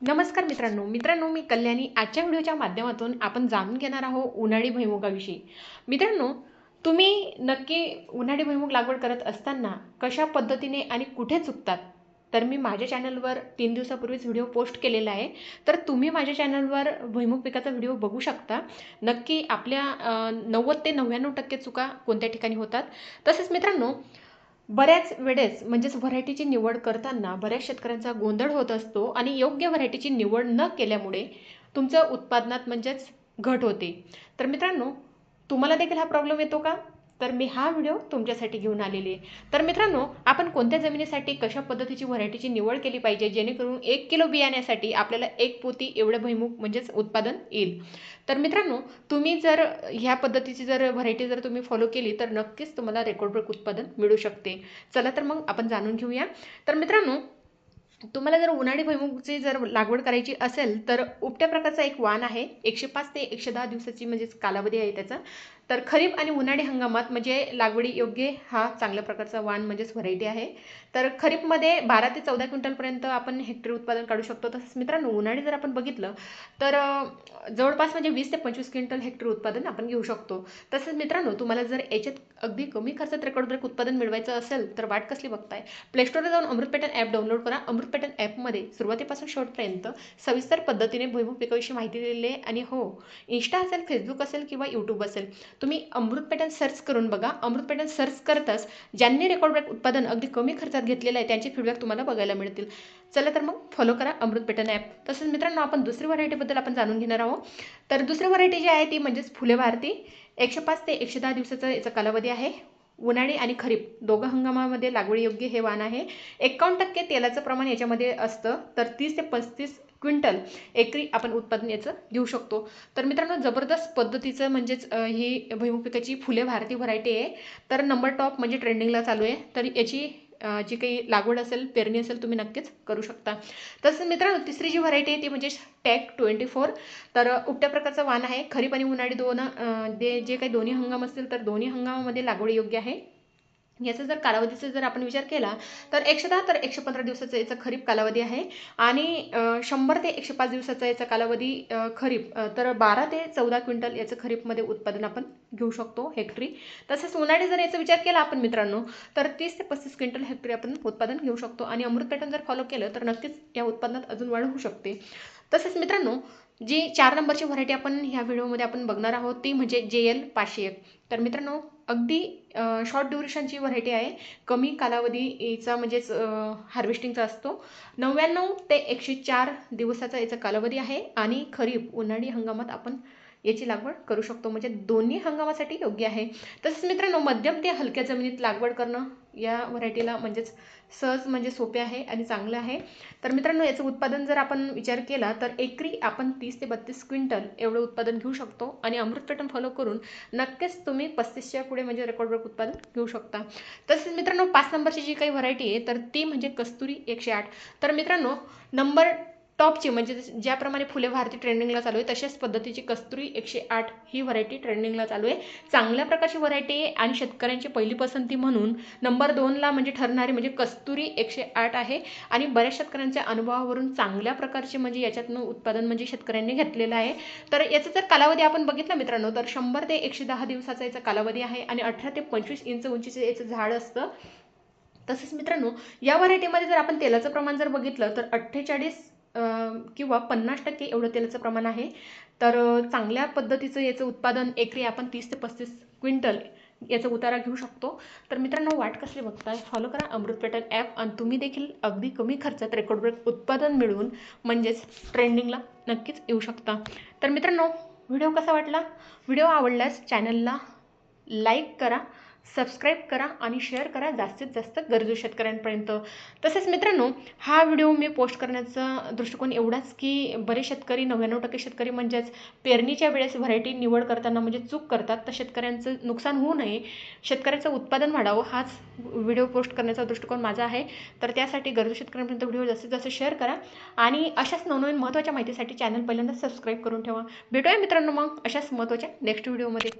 नमस्कार मित्रांनो मी कल्याणी आजच्या व्हिडिओच्या माध्यमातून आपण जाणून घेणार आहोत उन्हाळी भुईमुगाविषयी। मित्रांनो, तुम्ही नक्की उन्हाळी भुईमुग लागवड करत असताना कशा पद्धतीने आणि कुठे चुकतात, तर मी माझ्या चॅनलवर 3 दिवसापूर्वीच व्हिडिओ पोस्ट केलेला आहे। तर तुम्ही माझ्या चॅनलवर भुईमुग पिकाचा व्हिडिओ बघू शकता। नक्की आपल्या 90 ते 99% चुका कोणत्या ठिकाणी होतात। तसेच मित्रांनो, बऱ्याच वेळेस म्हणजेच व्हरायटीची निवड करताना बऱ्याच शेतकऱ्यांचा गोंधळ होत असतो आणि योग्य व्हरायटीची निवड न केल्यामुळे तुमचं उत्पादनात म्हणजेच घट होते। तर मित्रांनो, तुम्हाला देखील हा प्रॉब्लेम येतो का? तर मी हा व्हिडिओ तुमच्यासाठी घेऊन आलेली आहे। तर मित्रांनो, आपण कोणत्या जमिनीसाठी कशा पद्धतीची व्हरायटीची निवड केली पाहिजे जेणेकरून 1 किलो बियाण्यासाठी आपल्याला 1 पोती एवढं भुईमुग म्हणजेच उत्पादन येईल। तर मित्रांनो, तुम्ही जर ह्या पद्धतीची व्हरायटी तुम्ही फॉलो केली तर नक्कीच तुम्हाला रेकॉर्ड ब्रेक उत्पादन मिळू शकते। चला तर मग आपण जाणून घेऊया। तर मित्रांनो, तुम्हाला जर उन्हाळी भुईमुगची लागवड करायची असेल तर उपट्या प्रकारचा एक वाण आहे। 105 ते 110 दिवसाची म्हणजेच कालावधी आहे त्याचा। तर खरीप आणि उन्हाळी हंगामात म्हणजे लागवडी योग्य हा चांगल्या प्रकारचा वाण म्हणजेच व्हरायटी आहे। तर खरीपमध्ये 12 ते 14 क्विंटलपर्यंत आपण हेक्टरी उत्पादन काढू शकतो। तसंच मित्रांनो, उन्हाळी जर आपण बघितलं तर जवळपास म्हणजे 20 ते 25 क्विंटल हेक्टरी उत्पादन आपण घेऊ शकतो। तसंच मित्रांनो, तुम्हाला जर याच्यात अगदी कमी खर्चात रेकॉर्ड ब्रेक उत्पादन मिळवायचं असेल तर वाट कसली बघताय? प्ले स्टोरला जाऊन अमृत पॅटर्न ॲप डाउनलोड करा। अमृत पॅटर्न ॲपमध्ये सुरुवातीपासून शेवटपर्यंत सविस्तर पद्धतीने भुईमुग पिकाविषयी माहिती दिलेली आहे। आणि हो, इंस्टा असेल, फेसबुक असेल किंवा यूट्यूब असेल, तुम्ही अमृत पॅटर्न सर्च करून बघा। अमृत पॅटर्न सर्च करताच ज्यांनी रेकॉर्ड ब्रेक उत्पादन अगदी कमी खर्चात घेतलेलं आहे त्यांचे फीडबॅक तुम्हाला बघायला मिळतील। चला तर मग फॉलो करा अमृत पॅटर्न ॲप। तसंच मित्रांनो, आपण दुसरी व्हरायटीबद्दल आपण जाणून घेणार आहोत। तर दुसरी व्हरायटी जी आहे ती म्हणजेच फुले भारती। 105 ते 110 दिवसाचा याचा कालावधी आहे। उन्हाळी आणि खरीप दोघं हंगामामध्ये लागवड योग्य हे वाण आहे। 51% तेलाचं प्रमाण याच्यामध्ये असतं। तर 30 ते 35 क्विंटल एकरी आपण उत्पादन याचं घेऊ शकतो। तर मित्रांनो, जबरदस्त पद्धतीचं म्हणजेच ही भुईमुग पिकाची फुले भारती व्हरायटी आहे। तर नंबर टॉप म्हणजे ट्रेंडिंगला चालू आहे। तर याची जी काही लागवड असेल, पेरणी असेल, तुम्ही नक्कीच करू शकता। तसंच मित्रांनो, तिसरी जी व्हरायटी आहे ती म्हणजे टॅग 24। तर उपट्या प्रकारचा वाण आहे। खरीप आणि उन्हाळी जे काही दोन्ही हंगाम असतील तर दोन्ही हंगामामध्ये लागवड योग्य आहे। याचा जर कालावधीचा जर आपण विचार केला तर 110 तर 115 दिवसाचा याचा खरीप कालावधी आहे। आणि 100 ते 105 दिवसाचा याचा कालावधी खरीप। तर 12 ते 14 क्विंटल याचं खरीपमध्ये उत्पादन आपण घेऊ शकतो हेक्टरी। तसंच उन्हाळी जर याचा विचार केला आपण मित्रांनो, तर 30 ते 35 क्विंटल हेक्टरी आपण उत्पादन घेऊ शकतो। आणि अमृत पॅटर्न जर फॉलो केलं तर नक्कीच या उत्पादनात अजून वाढ होऊ शकते। तसंच मित्रांनो, जी 4 नंबरची व्हरायटी आपण ह्या व्हिडिओमध्ये आपण बघणार आहोत ती म्हणजे JL 501। तर मित्रांनो, अगदी शॉर्ट ड्युरेशनची व्हरायटी आहे। कमी कालावधीचा म्हणजेच हार्वेस्टिंगचा असतो। 99 ते 104 दिवसाचा याचा कालावधी आहे। आणि खरीप उन्हाळी हंगामात आपण याची लागवड करू शकतो, म्हणजे दोन्ही हंगामासाठी योग्य आहे। तसंच मित्रांनो, मध्यम ते हलक्या जमिनीत लागवड करणं या व्हरायटीला म्हणजेच सहज म्हणजे सोपे आहे आणि चांगलं आहे। तर मित्रांनो, याचं उत्पादन जर आपण विचार केला तर एकरी आपण 30 ते 32 क्विंटल एवढं उत्पादन घेऊ शकतो। आणि अमृत पॅटर्न फॉलो करून नक्कीच तुम्ही 35च्या पुढे म्हणजे रेकॉर्ड ब्रेक उत्पादन घेऊ शकता। तसेच मित्रांनो, 5 नंबरची जी काही व्हरायटी आहे तर ती म्हणजे कस्तुरी 108। तर मित्रांनो, नंबर टॉपची म्हणजे ज्याप्रमाणे फुले भारती ट्रेंडिंगला चालू आहे तशाच पद्धतीची कस्तुरी 108 ही व्हरायटी ट्रेंडिंगला चालू आहे। चांगल्या प्रकारची व्हरायटी आहे आणि शेतकऱ्यांची पहिली पसंती म्हणून नंबर 2ला म्हणजे ठरणारी म्हणजे कस्तुरी 108 आहे। आणि बऱ्याच शेतकऱ्यांच्या अनुभवावरून चांगल्या प्रकारचे म्हणजे याच्यातनं उत्पादन म्हणजे शेतकऱ्यांनी घेतलेलं आहे। तर याचा जर कालावधी आपण बघितला मित्रांनो, तर 100 ते 110 दिवसाचा याचा कालावधी आहे। आणि 18 ते 25 इंच उंचीचं याचं झाड असतं। तसंच मित्रांनो, या व्हरायटीमध्ये जर आपण तेलाचं प्रमाण जर बघितलं तर 48 किंवा 50% एवढं तेलाचं प्रमाण आहे। तर चांगल्या पद्धतीचं याचं उत्पादन एकरी आपण 30 ते 35 क्विंटल याचा उतारा घेऊ शकतो। तर मित्रांनो, वाट कसली बघताय? फॉलो करा अमृत पॅटर्न ॲप आणि तुम्ही देखील अगदी कमी खर्चात रेकॉर्ड ब्रेक उत्पादन मिळवून म्हणजेच ट्रेंडिंगला नक्कीच येऊ शकता। तर मित्रांनो, व्हिडिओ कसा वाटला? व्हिडिओ आवडल्यास चॅनलला लाईक करा, सबस्क्राईब करा आणि शेअर करा जास्तीत जास्त गरजू शेतकऱ्यांपर्यंत। तसेच मित्रांनो, हा व्हिडिओ मी पोस्ट करण्याचा दृष्टिकोन एवढाच की बरेच शेतकरी 99% शेतकरी म्हणजेच पेरणीच्या वेळेस व्हरायटी निवड करताना म्हणजे चूक करतात। तर शेतकऱ्यांचं नुकसान होऊ नये, शेतकऱ्याचं उत्पादन वाढावं हाच व्हिडिओ पोस्ट करण्याचा दृष्टिकोन माझा आहे। तर त्यासाठी गरजू शेतकऱ्यांपर्यंत व्हिडिओ जास्तीत जास्त शेअर करा आणि अशाच नवनवीन महत्त्वाच्या माहितीसाठी चॅनल पहिल्यांदा सबस्क्राईब करून ठेवा। भेटूया मित्रांनो मग अशाच महत्त्वाच्या नेक्स्ट व्हिडिओमध्ये।